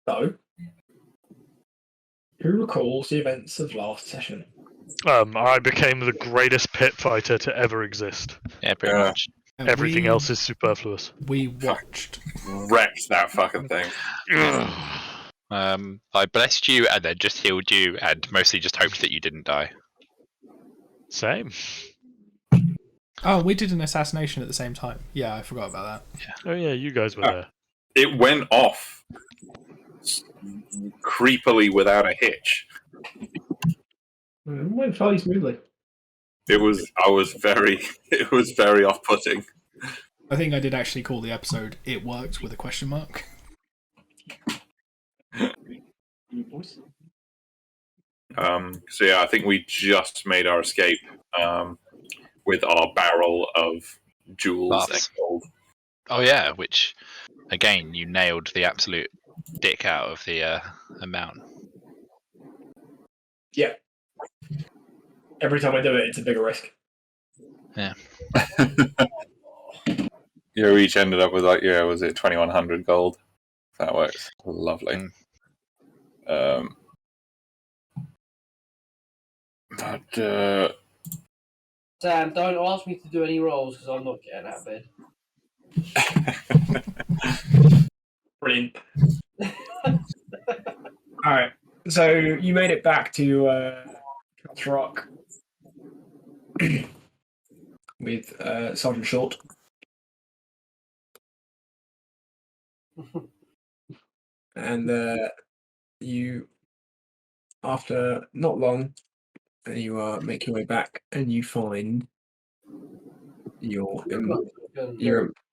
So, who recalls the events of last session? I became the greatest pit fighter to ever exist. Yeah, pretty much. And Everything else is superfluous. We watched. Wrecked that fucking thing. I blessed you and then just healed you and mostly just hoped that you didn't die. Same. Oh, we did an assassination at the same time. Yeah, I forgot about that. Oh yeah, you guys were there. It went off creepily without a hitch. It went fairly smoothly. It was very off-putting. I think I did actually call the episode "It Worked" with a question mark. So yeah, I think we just made our escape with our barrel of jewels and gold. Oh yeah, which again you nailed the absolute dick out of the amount. Yeah. Every time I do it, it's a bigger risk. Yeah. Yeah, we each ended up with was it 2,100 gold? That works. Lovely. But Sam, don't ask me to do any rolls because I'm not getting out of bed. Brilliant. Alright, so you made it back to Cat's Rock with Sergeant Short. And you, after not long, you make your way back and you find your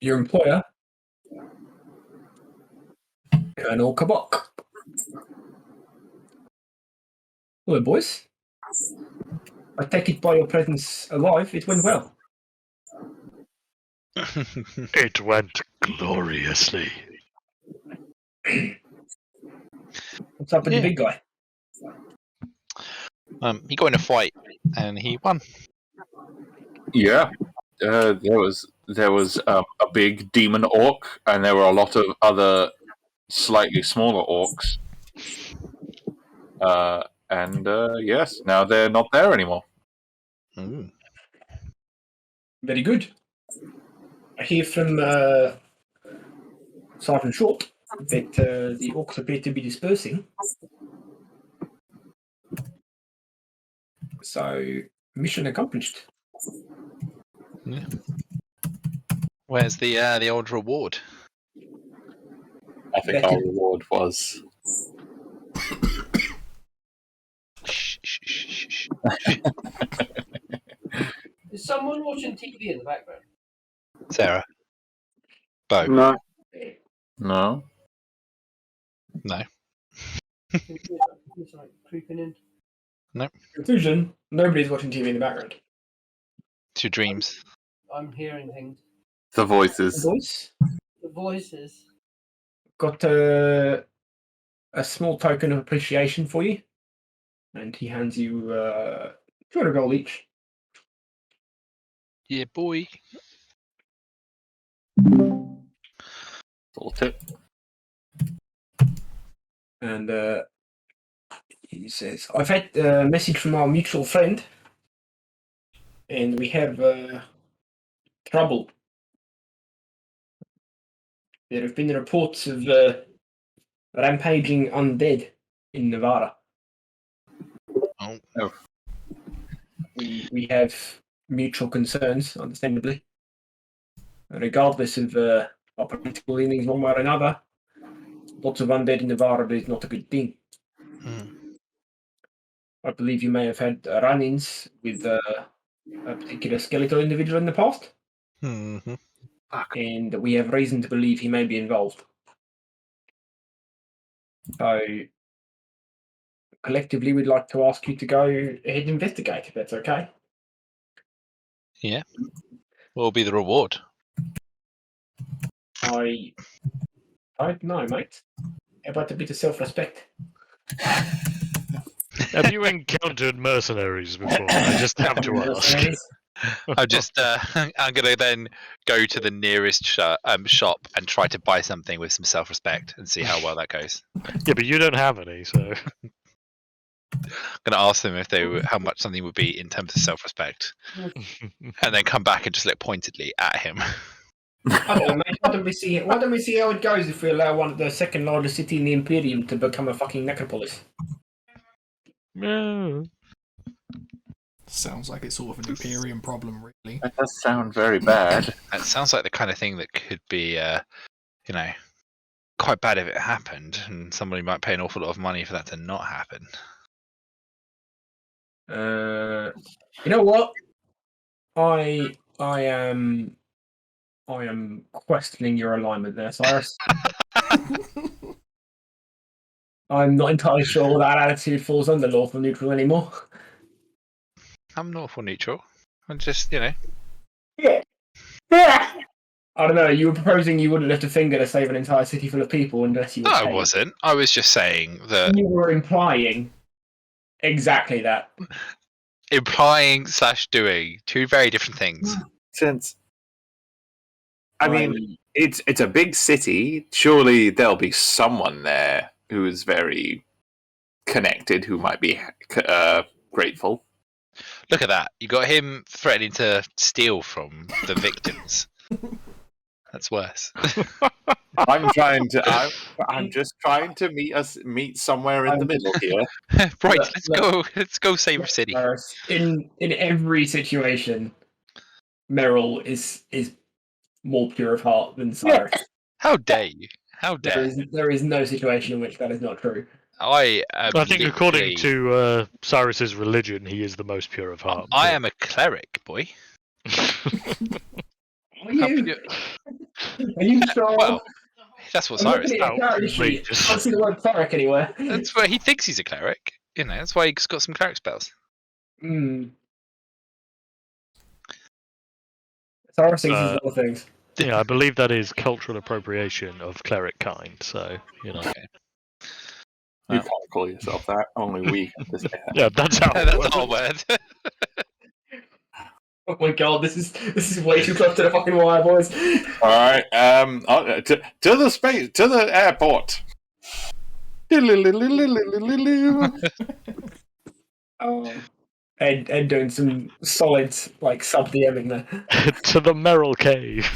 employer, Colonel Kabok. Hello, boys. I take it by your presence alive, it went well. It went gloriously. What's up with the big guy? He got in a fight and he won. yeah, there was a big demon orc, and there were a lot of other slightly smaller orcs. And yes, now they're not there anymore. Mm. Very good. I hear from Sergeant Short that the orcs appear to be dispersing. So, mission accomplished. Yeah. Where's the old reward? I think our reward was Is someone watching TV in the background? Sarah. Bo. no. No. No. It's like creeping in. Conclusion, nobody's watching TV in the background. It's your dreams. I'm hearing things. The voices. Voice The voices. got a small token of appreciation for you. And he hands you 200 gold each. Yeah, boy. Little tip. And he says, I've had a message from our mutual friend, and we have trouble. There have been reports of rampaging undead in Nevada. Oh. We have mutual concerns, understandably. Regardless of our political leanings one way or another, lots of undead in Nevada is not a good thing. Mm. I believe you may have had run-ins with a particular skeletal individual in the past, Mm-hmm. and we have reason to believe he may be involved. So, collectively, we'd like to ask you to go ahead and investigate, if that's okay. Yeah. What will be the reward? I don't know, mate. How about a bit of self-respect? Have you encountered mercenaries before? I just have to ask. I'm just. I'm gonna then go to the nearest shop and try to buy something with some self-respect and see how well that goes. Yeah, but you don't have any, so. I'm gonna ask them if how much something would be in terms of self-respect, and then come back and just look pointedly at him. I don't know, mate. Why don't we see how it goes if we allow one of the second largest city in the Imperium to become a fucking necropolis? Yeah. Sounds like it's sort of an Imperium problem, really. That does sound very bad. That sounds like the kind of thing that could be, quite bad if it happened, and somebody might pay an awful lot of money for that to not happen. You know what? I am questioning your alignment there, Cyrus. I'm not entirely sure that attitude falls under lawful neutral anymore. I'm not for neutral. I'm just, Yeah. I don't know. You were proposing you wouldn't lift a finger to save an entire city full of people unless you were. No, I paid. wasn't. I was just saying that. You were implying exactly that. Implying / doing, two very different things. Since I mean, it's a big city. Surely there'll be someone there who is very connected, who might be grateful. Look at that. You got him threatening to steal from the victims. That's worse. I'm just trying to meet somewhere in the middle here. Right, Look, let's go save our city. In every situation, Meryl is more pure of heart than Cyrus. How dare you? How dare There is no situation in which that is not true. I think according to Cyrus's religion, he is the most pure of heart. I am a cleric, boy. Are you? Are you sure? Well, that's what Cyrus. I can't see the word cleric anywhere. That's why he thinks he's a cleric. That's why he's got some cleric spells. Cyrus thinks he's other things. Yeah, I believe that is cultural appropriation of cleric kind. So Okay. You can't call yourself that. Only we have to say that. Yeah, that's how. That's our word. Oh my god, this is way too close to the fucking wire, boys. All right, to the airport. Oh. Ed doing some solid sub DMing there. To the Merrill Cave.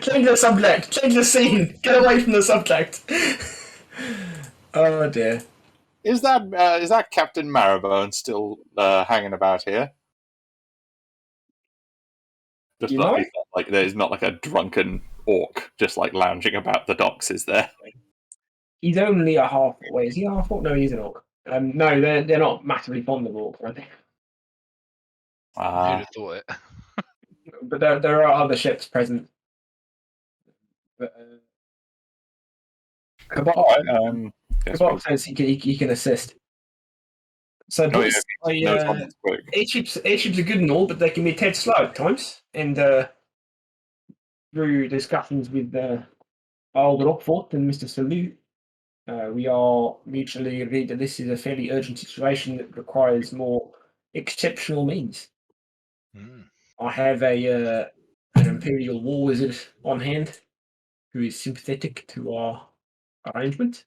Change the subject. Change the scene. Get away from the subject. Oh dear. Is that Captain Marrowbone still hanging about here? Just there's not like a drunken orc just lounging about the docks, is there? He's only a half. Wait, is he a half orc? No, he's an orc. No, they're not massively fond of orcs, are they? Who'd have thought it? But there are other ships present. But, Kabak says he can assist. So airships are good and all, but they can be dead slow at times. And through discussions with Old Rockfort and Mr. Salute, we are mutually agreed that this is a fairly urgent situation that requires more exceptional means. I have an Imperial War Wizard on hand who is sympathetic to our arrangement,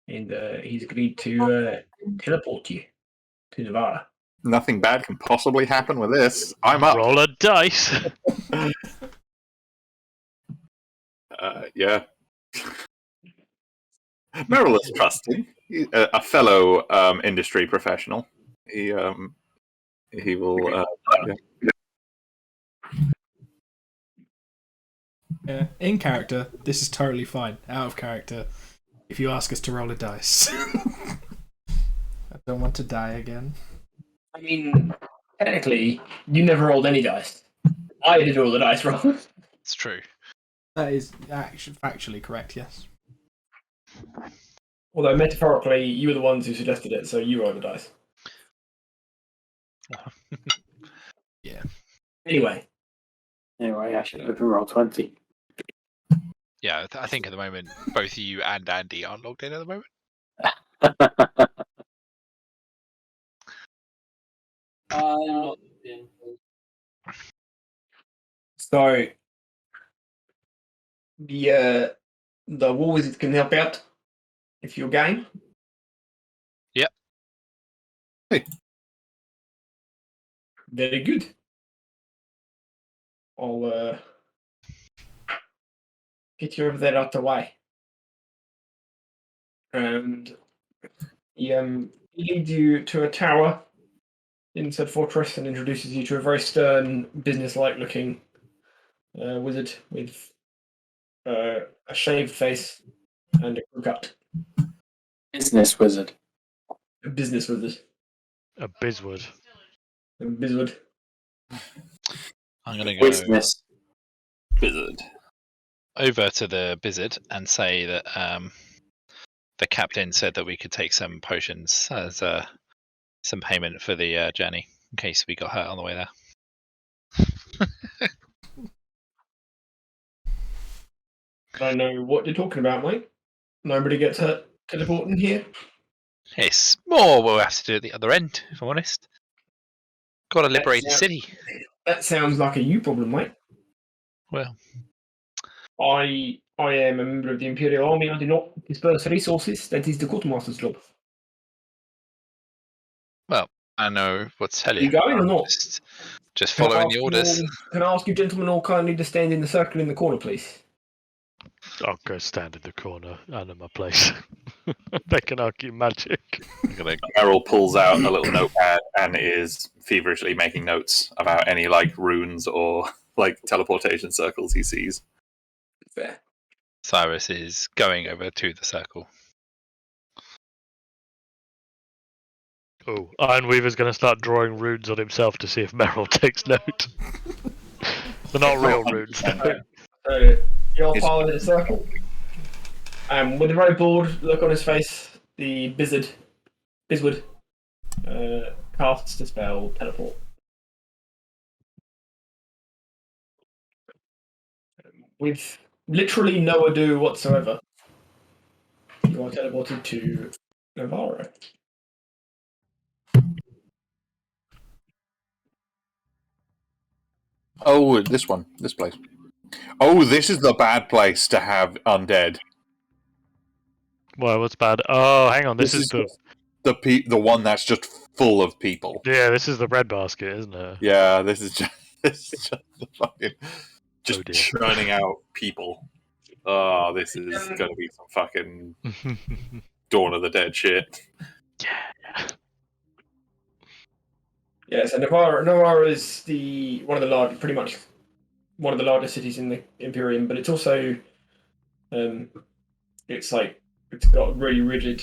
and he's agreed to teleport you to Nevada. Nothing bad can possibly happen with this. I'm up. Roll a dice. Yeah. Merrill is trusting. A fellow industry professional. He will. Yeah, in character, this is totally fine. Out of character, if you ask us to roll a dice. I don't want to die again. I mean, technically, you never rolled any dice. I did all the dice rolls. It's true. That is actually factually correct, yes. Although metaphorically, you were the ones who suggested it, so you rolled the dice. Yeah. Anyway, I should open roll 20. Yeah, I think at the moment, both you and Andy aren't logged in at the moment. Not in. So the war wizard can help out if you're game. Yep. Hey. Very good. I'll get you over there out the way. And he leads you to a tower in said fortress and introduces you to a very stern, business-like looking wizard with a shaved face and a crew cut. Business wizard. A business wizard. A Bizwood. A wizard. I'm going to go Business. Wizard. over to the Bizzard and say that the captain said that we could take some potions as some payment for the journey in case we got hurt on the way there. I know what you're talking about, mate. Nobody gets hurt teleporting here. It's more we'll have to do at the other end, if I'm honest. Got to liberate the That's- city. That sounds like a you problem, mate. Well, I am a member of the Imperial Army. I do not disperse resources. That is the quartermaster's job. I know what to tell You you. going or not? Just Can I following ask the you orders. all- Can I ask you, gentlemen, all kindly to stand in the circle in the corner, please? I'll go stand in the corner and in my place. They can argue magic. I'm gonna Errol pulls out a little notepad and is feverishly making notes about any like runes or like teleportation circles he sees. Fair. Cyrus is going over to the circle. Oh, Ironweaver's going to start drawing runes on himself to see if Merrill takes note. They're not real runes. though. So you're Is- following the circle. With a very bored look on his face, the Bizwood casts the spell teleport. With literally no ado whatsoever, you are teleported to Navarro. Oh, this one, this place. Oh, this is the bad place to have undead. Well, what's bad? Oh, hang on. This is the the one that's just full of people. yeah. This is the red basket, isn't it? Yeah, this is just the fucking just Oh, dear. churning out people. Oh, this is going to be some fucking Dawn of the Dead shit. Yeah, so Navarro is pretty much one of the largest cities in the Imperium, but it's also, it's got a really rigid,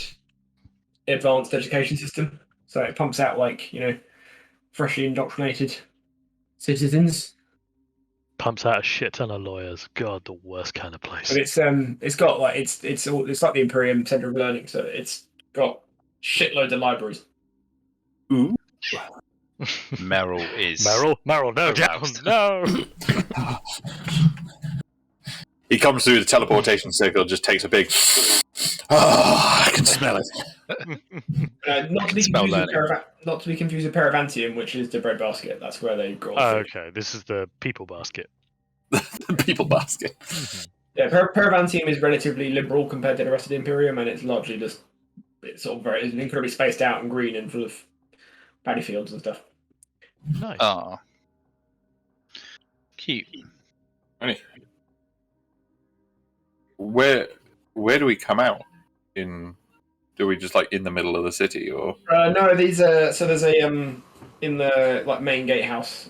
advanced education system. So it pumps out freshly indoctrinated citizens. Pumps out a shit ton of lawyers. God, the worst kind of place. But it's got it's like the Imperium Centre of Learning, so it's got shitloads of libraries. Ooh. Merrill is Merrill, no, down, Aroused. no. He comes through the teleportation circle, just takes a big. Oh, I can smell it. Not to be Spell confused with learning. not to be confused with Paravantium, which is the breadbasket. That's where they grow. Oh, okay, this is the people basket. People basket. Yeah, Paravantium is relatively liberal compared to the rest of the Imperium, and it's largely just it's incredibly spaced out and green and full of paddy fields and stuff. Nice. Oh. Cute. Where do we come out? Do we just in the middle of the city or? No, these are there's a in the main gatehouse.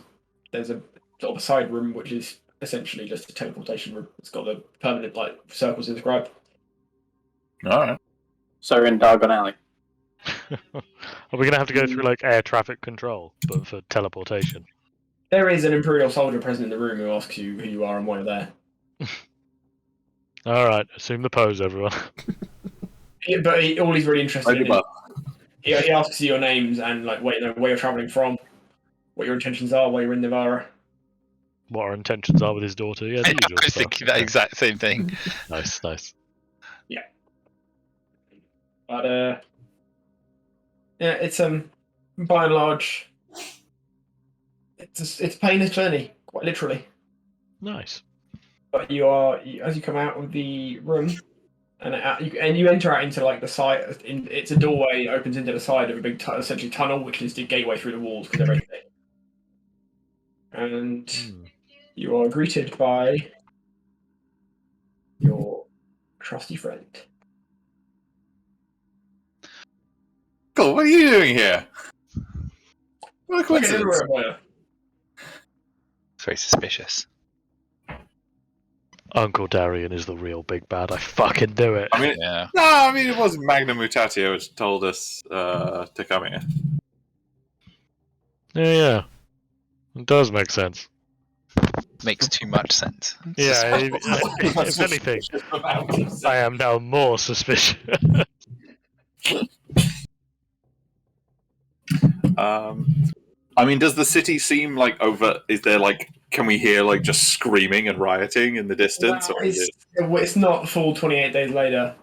There's a sort of a side room which is essentially just a teleportation room. It's got the permanent circles inscribed. All right. So we're in Dargon Alley. Are we gonna have to go through air traffic control, but for teleportation? There is an Imperial soldier present in the room who asks you who you are and why you're there. All right, assume the pose, everyone. All he's really interested in is Ladybug. he asks you your names and where you're travelling from, what your intentions are, why you're in Navarra. What our intentions are with his daughter? Yeah, the I usual was stuff. thinking that exact same thing. Nice. But yeah, it's by and large it's a painless journey, quite literally. Nice. But as you come out of the room, and you enter out into like the side. It's a doorway that opens into the side of a big, essentially tunnel, which is the gateway through the walls because they're very thick. And you are greeted by your trusty friend. Cool, what are you doing here? What a Like coincidence. everywhere, boy. It's very suspicious. Uncle Darian is the real big bad. I fucking do it. I mean, Yeah. no, I mean, it was Magnum Mutatio which told us to come here. Yeah. It does make sense. Makes too much sense. Yeah, if anything, I am now more suspicious. I mean, does the city seem like over? Is there like, can we hear like just screaming and rioting in the distance? Well, Or is it... it's not full 28 days later.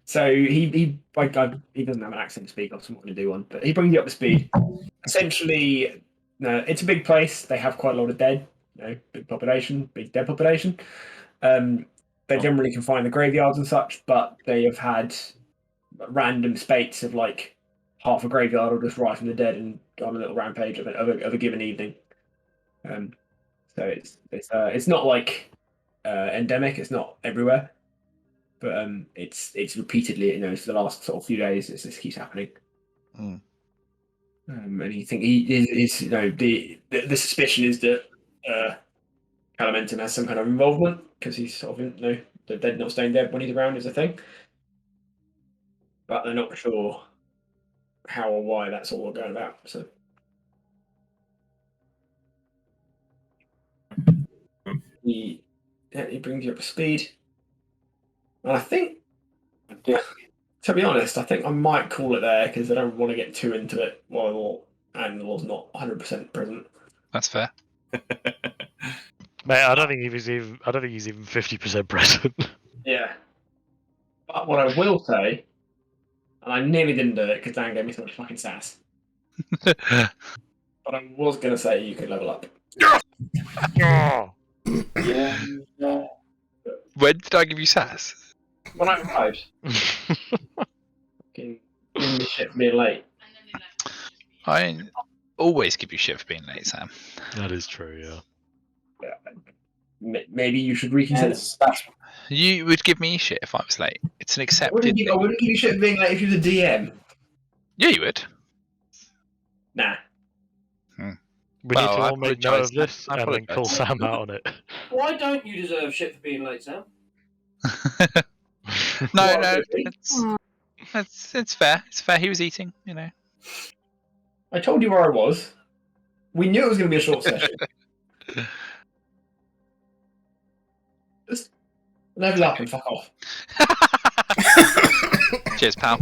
So he doesn't have an accent to speak of, so I'm not going to do one. But he brings you up to speed. Essentially, it's a big place. They have quite a lot of dead. Big population, big dead population. They generally can find the graveyards and such, but they have had random spates of like half a graveyard will just rise from the dead and go on a little rampage of a given evening. So it's not like endemic. It's not everywhere, but it's repeatedly. For the last sort of few days, this keeps happening. Mm. And you think he is the suspicion is that Calimentum has some kind of involvement because he's sort of the dead not staying dead when he's around is a thing, but they're not sure how or why that's all going about. So he brings you up to speed, and I think, to be honest, I think I might call it there because I don't want to get too into it while the law's not 100% present. That's fair. Mate, I don't think he's even 50% present. Yeah. But what I will say, and I nearly didn't do it because Dan gave me so much fucking sass, but I was going to say you could level up. Oh. Yeah. When did I give you sass? When I arrived, fucking giving me shit for being late. I always give you shit for being late, Sam. That is true, yeah. Maybe you should reconsider. That's You would give me shit if I was late. It's an I accepted wouldn't give thing. you shit for being late if you were the DM. Yeah, you would. Nah. We Well, need to I all make note of apologise, this Sam. I and then call apologise. Sam out on it. Why don't you deserve shit for being late, Sam? No, it's fair. It's fair. He was eating, I told you where I was. We knew it was going to be a short session. Just level up and fuck off. Cheers, pal.